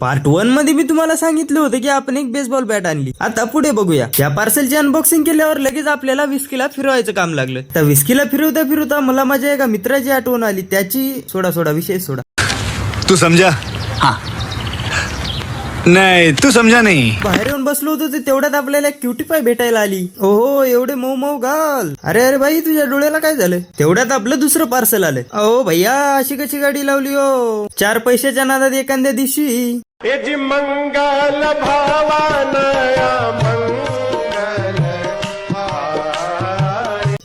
Part 1 मध्ये मी तुम्हाला सांगितलं होतं की आपण एक बेसबॉल बॅट आणली. आता पुढे बघूया. या पार्सलची अनबॉक्सिंग केल्यावर लगेच आपल्याला विस्कीला फिरवायचं काम लागलं. त्या विस्कीला फिरवता फिरवता मला माझ्या एका मित्राची आठवण आली. त्याची सोडा विषय सोडा. तू समझा? हाँ. नाही तू समझा नाही. बाहेर येऊन बसलो होतो ते तेवढ्यात आपल्याला क्युटी पाय भेटायला आली. ओहो एवढे मऊ मऊ गाल. अरे भाई तुझ्या डोळ्याला काय झालं? तेवढ्यात आपलं दुसरं पार्सल आलं. अहो भैया अशी कशी गाडी लावली हो? 4 पैशाच्या नादात एखाद्या दिवशी मंगल भावानया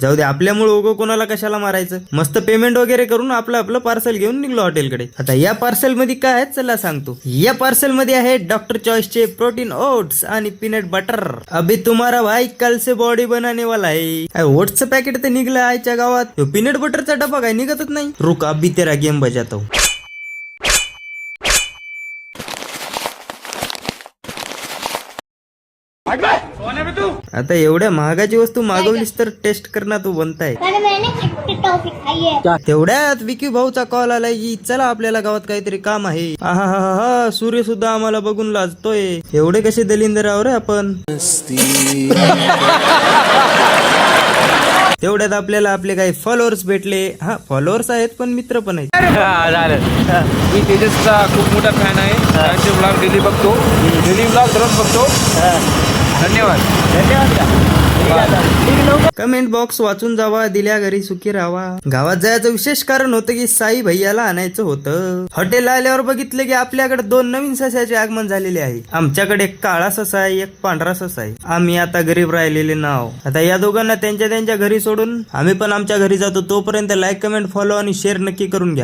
जाऊ दे, आपल्यामुळे उगो कोणाला कशाला मारायचं. मस्त पेमेंट वगैरे करून आपलं पार्सल घेऊन निघलो हॉटेलकडे. आता या पार्सल मध्ये काय आहे चला सांगतो. या पार्सल मध्ये आहे डॉक्टर चॉईसचे प्रोटीन ओट्स आणि पीनट बटर. अभी तुम्हारा भाई कल से बॉडी बनाने वाला है. ओट्सचं पॅकेट तर निघलं आयच्या गावात. पीनट बटरचा डबा काय निघतच नाही. रुक अभी तेरा गेम बजाता हूं. आता एवढ्या महागाची वस्तू मागवलीस तर टेस्ट करणार तू बनताय. तेवढ्यात विकी भाऊचा कॉल आलाय की चला आपल्याला गावात काहीतरी काम आहे. हा सूर्य सुद्धा आम्हाला बघून लाजतोय. एवढे कसे दलिंदर आहो रे आपण. तेवढ्यात आपल्याला आपले काही फॉलोअर्स भेटले. हा फॉलोअर्स आहेत पण मित्र पण आहेत. मी तेजसचा खूप मोठा फॅन आहे. त्यांचे ब्लॉग डेली बघतो. डेली ब्लॉग दररोज बघतो. धन्यवाद. कमेंट बॉक्स वाचून जावा, दिल्या घरी सुखी राहावा. गावात जायचं विशेष कारण होतं की साई भैयाला आणायचं होतं. हॉटेल आल्यावर बघितलं की आपल्याकडे 2 नवीन सस्याचे आगमन झालेले आहे. आमच्याकडे एक काळा ससा आहे, एक पांढरा ससा आहे. आम्ही आता गरीब राहिलेले नाव. आता या दोघांना त्यांच्या घरी सोडून आम्ही पण आमच्या घरी जातो. तोपर्यंत लाईक, कमेंट, फॉलो आणि शेअर नक्की करून घ्या.